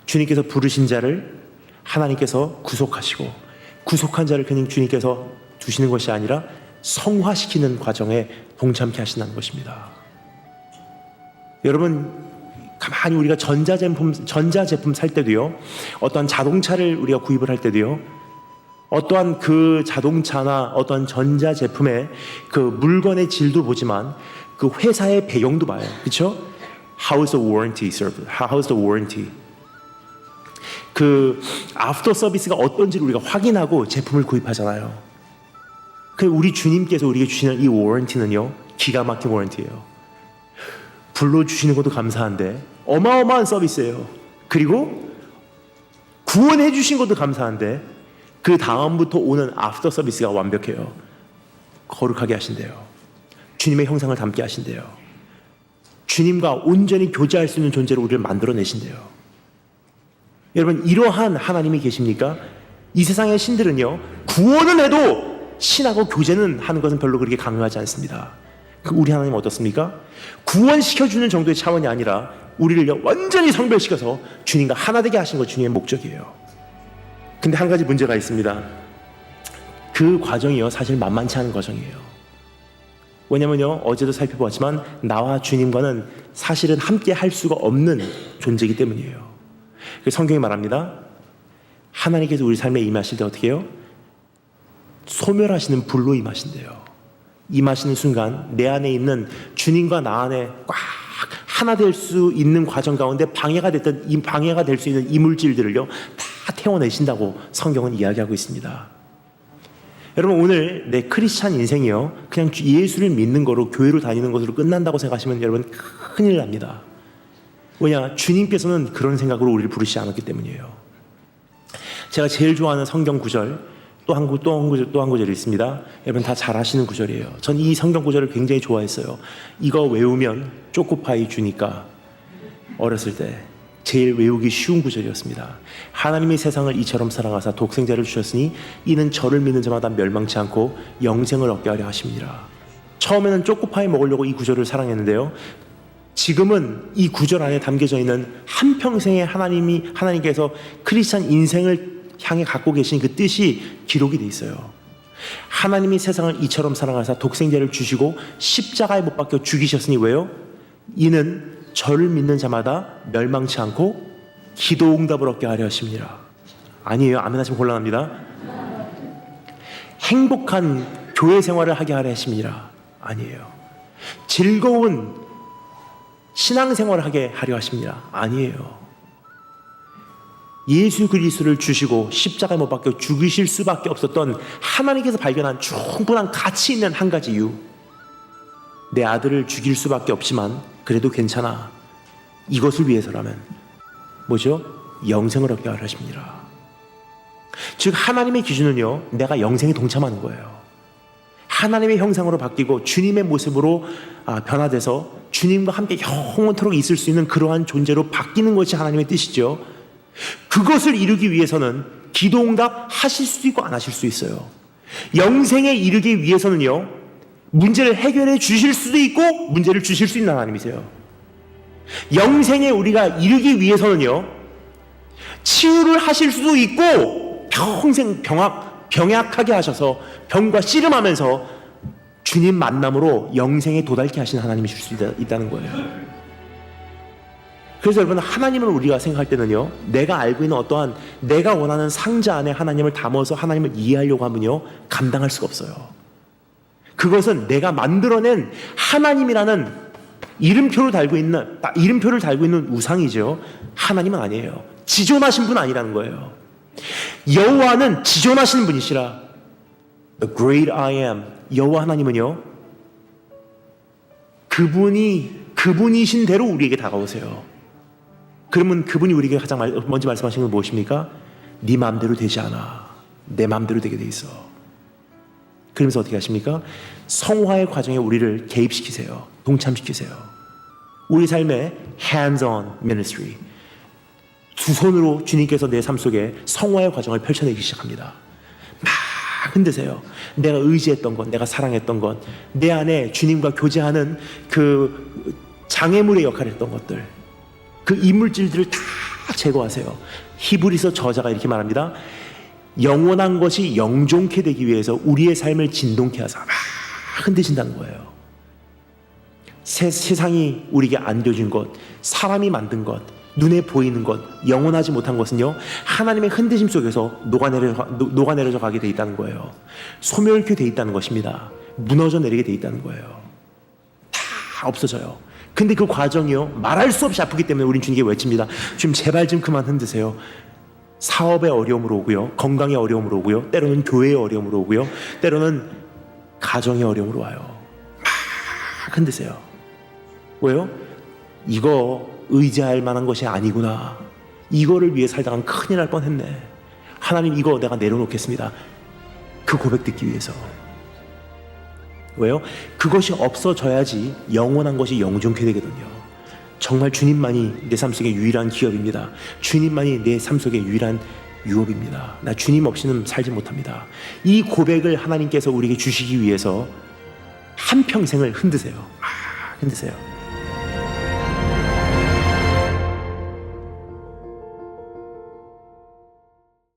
주님께서 부르신 자를 하나님께서 구속하시고 구속한 자를 그냥 주님께서 두시는 것이 아니라 성화시키는 과정에 동참케 하신다는 것입니다. 여러분, 가만히 우리가 전자제품 살 때도요, 어떠한 자동차를 우리가 구입을 할 때도요, 어떠한 그 자동차나 어떠한 전자제품의 그 물건의 질도 보지만 그 회사의 배경도 봐요. 그렇죠? How's the warranty, sir? How's the warranty? 그 애프터 서비스가 어떤지를 우리가 확인하고 제품을 구입하잖아요. 그 우리 주님께서 우리에게 주시는 이 워런티는요, 기가 막힌 워런티예요. 불러주시는 것도 감사한데 어마어마한 서비스예요. 그리고 구원해 주신 것도 감사한데 그 다음부터 오는 애프터 서비스가 완벽해요. 거룩하게 하신대요. 주님의 형상을 담게 하신대요. 주님과 온전히 교제할 수 있는 존재로 우리를 만들어내신대요. 여러분, 이러한 하나님이 계십니까? 이 세상의 신들은요, 구원은 해도 신하고 교제는 하는 것은 별로 그렇게 강요하지 않습니다. 우리 하나님은 어떻습니까? 구원시켜주는 정도의 차원이 아니라 우리를 완전히 성별시켜서 주님과 하나 되게 하신 것, 주님의 목적이에요. 근데 한 가지 문제가 있습니다. 그 과정이요, 사실 만만치 않은 과정이에요. 왜냐면요, 어제도 살펴보았지만 나와 주님과는 사실은 함께 할 수가 없는 존재이기 때문이에요. 성경이 말합니다. 하나님께서 우리 삶에 임하실 때 어떻게 해요? 소멸하시는 불로 임하신대요. 임하시는 순간 내 안에 있는 주님과 나 안에 꽉 하나 될 수 있는 과정 가운데 방해가 될 수 있는 이물질들을요, 다 태워내신다고 성경은 이야기하고 있습니다. 여러분, 오늘 내 크리스찬 인생이요, 그냥 예수를 믿는 거로 교회로 다니는 것으로 끝난다고 생각하시면 여러분 큰일 납니다. 왜냐? 주님께서는 그런 생각으로 우리를 부르시지 않았기 때문이에요. 제가 제일 좋아하는 성경 구절, 또 한 구절이 있습니다. 여러분 다 잘 아시는 구절이에요. 전 이 성경 구절을 굉장히 좋아했어요. 이거 외우면 초코파이 주니까. 어렸을 때 제일 외우기 쉬운 구절이었습니다. 하나님이 세상을 이처럼 사랑하사 독생자를 주셨으니 이는 저를 믿는 자마다 멸망치 않고 영생을 얻게 하려 하심이라. 처음에는 초코파이 먹으려고 이 구절을 사랑했는데요, 지금은 이 구절 안에 담겨져 있는 한평생의 하나님께서 크리스찬 인생을 향해 갖고 계신 그 뜻이 기록이 돼 있어요. 하나님이 세상을 이처럼 사랑하사 독생자를 주시고 십자가에 못 박혀 죽이셨으니 왜요? 이는 저를 믿는 자마다 멸망치 않고 기도 응답을 얻게 하려 하심이라. 아니에요. 아멘 하시면 곤란합니다. 행복한 교회 생활을 하게 하려 하심이라. 아니에요. 즐거운 신앙생활을 하게 하려 하십니다. 아니에요. 예수 그리스도를 주시고 십자가에 못 박혀 죽이실 수밖에 없었던 하나님께서 발견한 충분한 가치 있는 한 가지 이유. 내 아들을 죽일 수밖에 없지만 그래도 괜찮아. 이것을 위해서라면 뭐죠? 영생을 얻게 하려 하십니다. 즉 하나님의 기준은요, 내가 영생에 동참하는 거예요. 하나님의 형상으로 바뀌고 주님의 모습으로 변화돼서 주님과 함께 영원토록 있을 수 있는 그러한 존재로 바뀌는 것이 하나님의 뜻이죠. 그것을 이루기 위해서는 기도응답 하실 수도 있고 안 하실 수 있어요. 영생에 이르기 위해서는요, 문제를 해결해 주실 수도 있고 문제를 주실 수 있는 하나님이세요. 영생에 우리가 이르기 위해서는요, 치유를 하실 수도 있고 평생 병약하게 하셔서 병과 씨름하면서 주님 만남으로 영생에 도달케 하시는 하나님이실 수 있다는 거예요. 그래서 여러분, 하나님을 우리가 생각할 때는요, 내가 알고 있는 어떠한 내가 원하는 상자 안에 하나님을 담아서 하나님을 이해하려고 하면요, 감당할 수가 없어요. 그것은 내가 만들어낸 하나님이라는 이름표를 달고 있는 우상이죠. 하나님은 아니에요. 지존하신 분 아니라는 거예요. 여호와는 지존하시는 분이시라. The great I am. 여호와 하나님은요, 그분이신 대로 우리에게 다가오세요. 그러면 그분이 우리에게 가장 먼저 말씀하시는 건 무엇입니까? 네 마음대로 되지 않아. 내 마음대로 되게 돼 있어. 그러면서 어떻게 하십니까? 성화의 과정에 우리를 개입시키세요. 동참시키세요. 우리 삶의 hands-on ministry. 두 손으로 주님께서 내 삶 속에 성화의 과정을 펼쳐내기 시작합니다. 막 흔드세요. 내가 의지했던 것, 내가 사랑했던 것, 내 안에 주님과 교제하는 그 장애물의 역할을 했던 것들, 그 이물질들을 다 제거하세요. 히브리서 저자가 이렇게 말합니다. 영원한 것이 영존케 되기 위해서 우리의 삶을 진동케 하사 막 흔드신다는 거예요. 세상이 우리에게 안겨준 것, 사람이 만든 것, 눈에 보이는 것, 영원하지 못한 것은요, 하나님의 흔드심 속에서 녹아내려져 가게 돼 있다는 거예요. 소멸케 돼 있다는 것입니다. 무너져 내리게 돼 있다는 거예요. 다 없어져요. 근데 그 과정이요, 말할 수 없이 아프기 때문에 우린 주님께 외칩니다. 주님 제발 좀 그만 흔드세요. 사업의 어려움으로 오고요, 건강의 어려움으로 오고요, 때로는 교회의 어려움으로 오고요, 때로는 가정의 어려움으로 와요. 막 흔드세요. 왜요? 이거 의지할 만한 것이 아니구나. 이거를 위해 살다간 큰일 날 뻔했네. 하나님 이거 내가 내려놓겠습니다. 그 고백 듣기 위해서. 왜요? 그것이 없어져야지 영원한 것이 영존케 되거든요. 정말 주님만이 내 삶 속의 유일한 기업입니다. 주님만이 내 삶 속의 유일한 유업입니다. 나 주님 없이는 살지 못합니다. 이 고백을 하나님께서 우리에게 주시기 위해서 한평생을 흔드세요. 흔드세요.